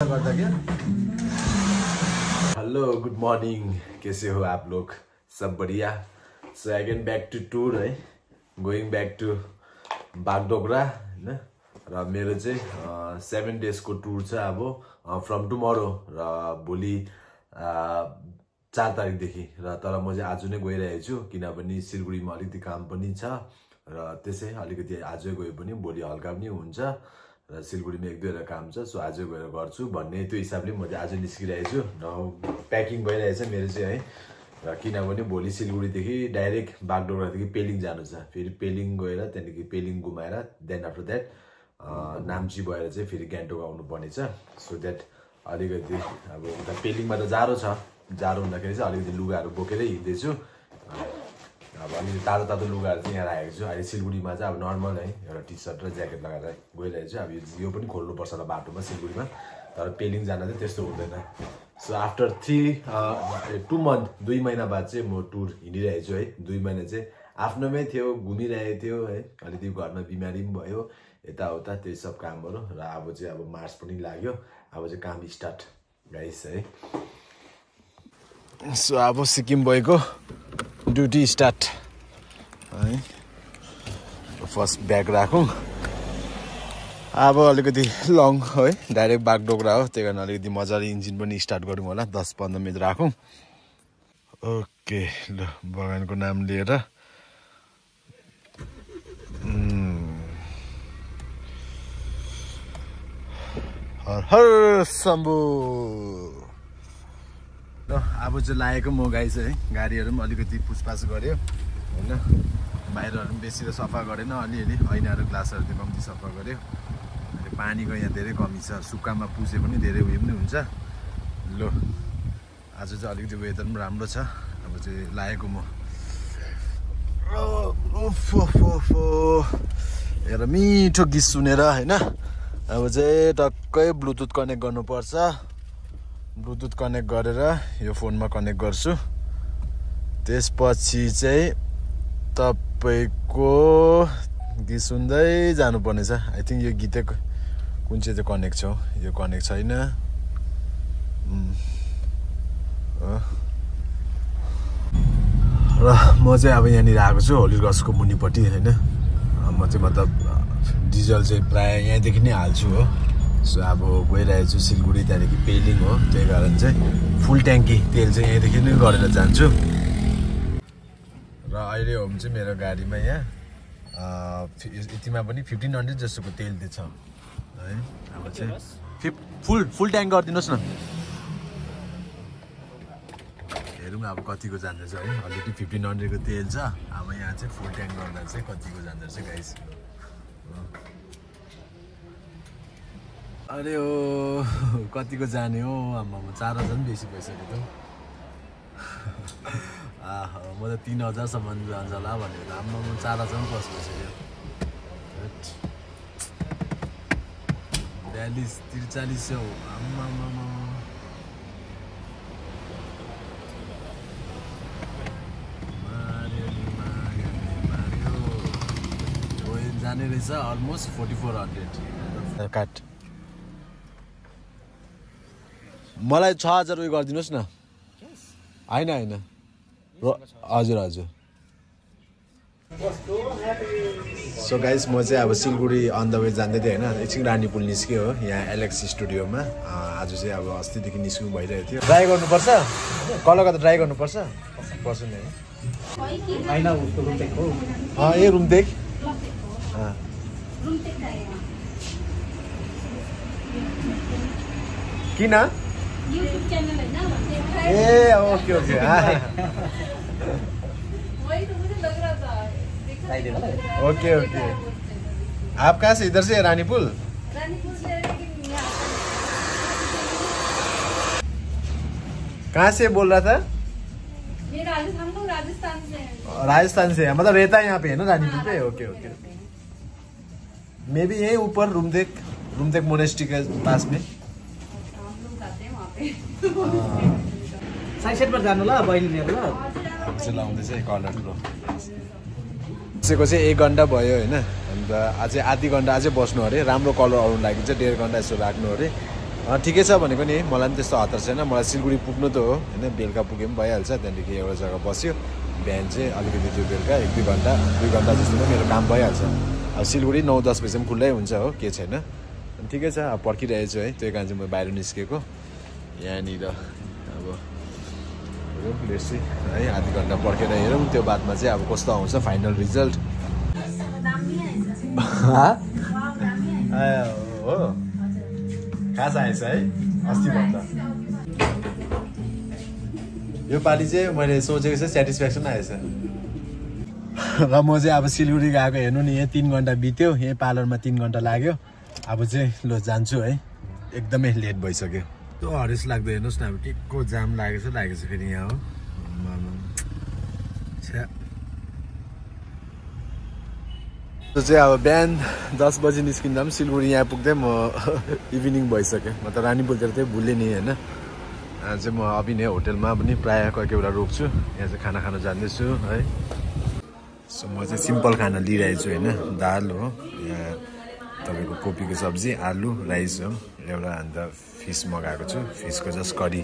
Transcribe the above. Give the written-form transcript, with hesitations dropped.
Hello good morning, कैसे हो आप लोग? सब बढ़िया। So again back to tour है, गोइङ बैक टू बागडोगरा हैन। र मेरो चाहिँ 7 days को टूर छ अब फ्रम टुमरो र भोलि 4 तारिकदेखि। र तर म चाहिँ आज नै गइरहेको छु किनभने सिलगढीमा अलिकति काम पनि छ र त्यसै अलिकति आज गए पनि भोलि हल्का पनि हुन्छ र सिलगढीमा 1-2 काम छ। सो आज गएर गर्छु भन्ने त्यो हिसाबले म चाहिँ आज निस्किरहेको छु। र प्याकिङ भइरहेछ मेरो चाहिँ है। र किनभने भोलि सिलगढीदेखि डाइरेक्ट बागडोगरादेखि पेलिङ जानु छ। फेरि पेलिङ गएर त्यहाँदेखि पेलिङ घुमाएर देन आफ्टर द्याट नाम्ची भएर चाहिँ फेरि गान्तोक आउनु पर्ने छ। सो द्याट अलिकति अब उता पेलिङमा त जाडो छ, जाडो हुँदाखेरि चाहिँ अलिकति लुगाहरू बोकेरै हिँड्दैछु। अब अलिकति तातो तातो लुगाहरू चाहिँ यहाँ राखेको छु। अहिले सिलगढीमा चाहिँ अब नर्मल है एउटा टी सर्ट र ज्याकेट लगाएर गइरहेको छु। अब यो पनि खोल्नुपर्छ होला बाटोमा सिलगढीमा, तर पेलिङ जान चाहिँ त्यस्तो हुँदैन। सो आफ्टर 2 month 2 महिना बाद चाहिँ म टुर हिँडिरहेको छु है। 2 महिना चाहिँ आफ्नोमै थियो, घुमिरहेको थियो है। अलिकति घरमा बिमारी पनि भयो, यताउता त्यही सब कामहरू। र अब चाहिँ अब मार्च पनि लाग्यो, अब चाहिँ काम स्टार्ट गाइस है। सो अब सिक्किम गएको ड्युटी स्टार्ट है। फर्स्ट ब्याग राखौँ। अब अलिकति लङ है, डाइरेक्ट बागडोगरा हो, त्यही कारण अलिकति मजाले इन्जिन पनि स्टार्ट गरौँ होला। 10-15 मिनट राखौँ। ओके ल, बगानको नाम लिएर हर हर शम्भु। ल अब चाहिँ लागेको म गाई चाहिँ है। गाडीहरू पनि अलिकति पुछपाछ गऱ्यो होइन, बाहिरहरू पनि बेसी त सफा गरेन, अलिअलि ऐनाहरू ग्लासहरू त्यो कम्ती सफा गऱ्यो। अहिले पानीको यहाँ धेरै कमी छ, सुक्खामा पुसे पनि धेरै उयो पनि हुन्छ। ल आज चाहिँ अलिकति वेदर पनि राम्रो छ। अब चाहिँ लागेको म एउटा मिठो गीत सुनेर होइन। अब चाहिँ टक्कै ब्लुटुथ कनेक्ट गर्नुपर्छ। ब्लुटुथ कनेक्ट गरेर यो फोनमा कनेक्ट गर्छु। त्यसपछि चाहिँ तपाईँको गीत सुन्दै जानुपर्नेछ। आई थिङ्क यो गीतै कुन चाहिँ कनेक्ट छ, यो कनेक्ट छैन। र म चाहिँ अब यहाँनिर आएको छु होलीगर्सको मुनिपट्टि होइन। म चाहिँ मतलब डिजल चाहिँ प्रायः यहाँदेखि नै हाल्छु हो। सो अब गइरहेको छु सिलगढी, त्यहाँदेखि पेलिङ हो, त्यही कारण चाहिँ फुल ट्याङ्की तेल चाहिँ यहाँदेखि नै गरेर जान्छु। र अहिले होम चाहिँ मेरो गाडीमा यहाँ यतिमा पनि 1500 जस्तोको तेल दिएछ है। अब चाहिँ फुल ट्याङ्क गरिदिनुहोस् न, हेरौँ अब कतिको जाँदैछ है। अलरेडी 1500 को तेल छ। अब यहाँ चाहिँ फुल ट्याङ्क गर्दा चाहिँ कतिको जाँदैछ गाइस। अरे हो कतिको जाने हो आमा, 4000 बेसी भइसक्यो त। म त 3000सम्म जान्छ होला भनेर आमा, 4000 प्लस भइसक्यो। 42-43 आमा जाने रहेछ अलमोस्ट 4400 काट। मलाई 6000 उयो गरिदिनुहोस् न। होइन होइन हजुर हजुर। सो गाइस म चाहिँ अब सिलगढी अन द वे जाँदै थिएँ होइन। एकछिन रानीपुल निस्क्यो हो, यहाँ एलेक्स स्टुडियोमा। आज चाहिँ अब अस्तिदेखि निस्किनु भइरहेको थियो। ट्राई गर्नुपर्छ, कलकत्ता ट्राई गर्नुपर्छ। पर्छ नि है। ए रुमदेक किन? ए ओके ओके। Okay okay. आप कहाँ से? इधर से रानीपुल? कहाँ से बोल रहा था? राजस्थान से। मतलब रहता है यहाँ पे है ना रानीपुल पे? Okay okay. मे भी यही ऊपर रूमदेक मोनेस्ट्री के पास में। साइड जानु ल बहिनी लिएर ल। अब चाहिँ लाउँदैछ कलर प्रो। बसेको चाहिँ 1 घन्टा भयो होइन। अन्त अझै आधी घन्टा अझै बस्नु अरे, राम्रो कलर आउनु लागि चाहिँ 1.5 घन्टा यसो राख्नु अरे। ठिकै छ भनेको नि मलाई पनि त्यस्तो हतार छैन मलाई सिलगढी पुग्नु त हो होइन बेलुका पुगे पनि भइहाल्छ त्यहाँदेखि एउटा जग्गा बस्यो बिहान चाहिँ अलिकति त्यो बेलुका 2 घन्टा जस्तोमा मेरो काम भइहाल्छ अब सिलगढी 9-10 बजीसम्म खुल्लै हुन्छ हो के छैन अनि ठिकै छ अब पर्खिरहेको छु है त्यही कारण चाहिँ म बाहिर निस्केको यहाँनिर अब लेट्स सी है आधी घन्टा पर्खेर हेरौँ त्यो बादमा चाहिँ अब कस्तो आउँछ फाइनल रिजल्ट हो खास आएछ है अस्ति भन्दा यो पालि चाहिँ मैले सोचेको चाहिँ सेटिस्फ्याक्सन आएछ र म चाहिँ अब सिलगढी गएको हेर्नु नि यहाँ 3 घन्टा बित्यो यहीँ पार्लरमा 3 घन्टा लाग्यो अब चाहिँ ल जान्छु है एकदमै लेट भइसक्यो त्यो हरेस लाग्दो हेर्नुहोस् न अब टिकको जाम लागेको छ फेरि यहाँ हो त्यो चाहिँ अब बिहान 10 बजी निस्किँदा पनि सिलगढी यहाँ पुग्दै म इभिनिङ भइसक्यो म त रानीपुलतिर चाहिँ भुलेँ नि होइन चाहिँ म अभिनय होटेलमा पनि प्रायः कोही बेला रोक्छु यहाँ चाहिँ खाना खान जाँदैछु है सो म चाहिँ सिम्पल खाना लिइरहेको छु होइन दाल हो यहाँ तपाईँको कोपीको सब्जी आलु राइस हो एउटा अन्त फिस मगाएको छु फिसको जस्ट करी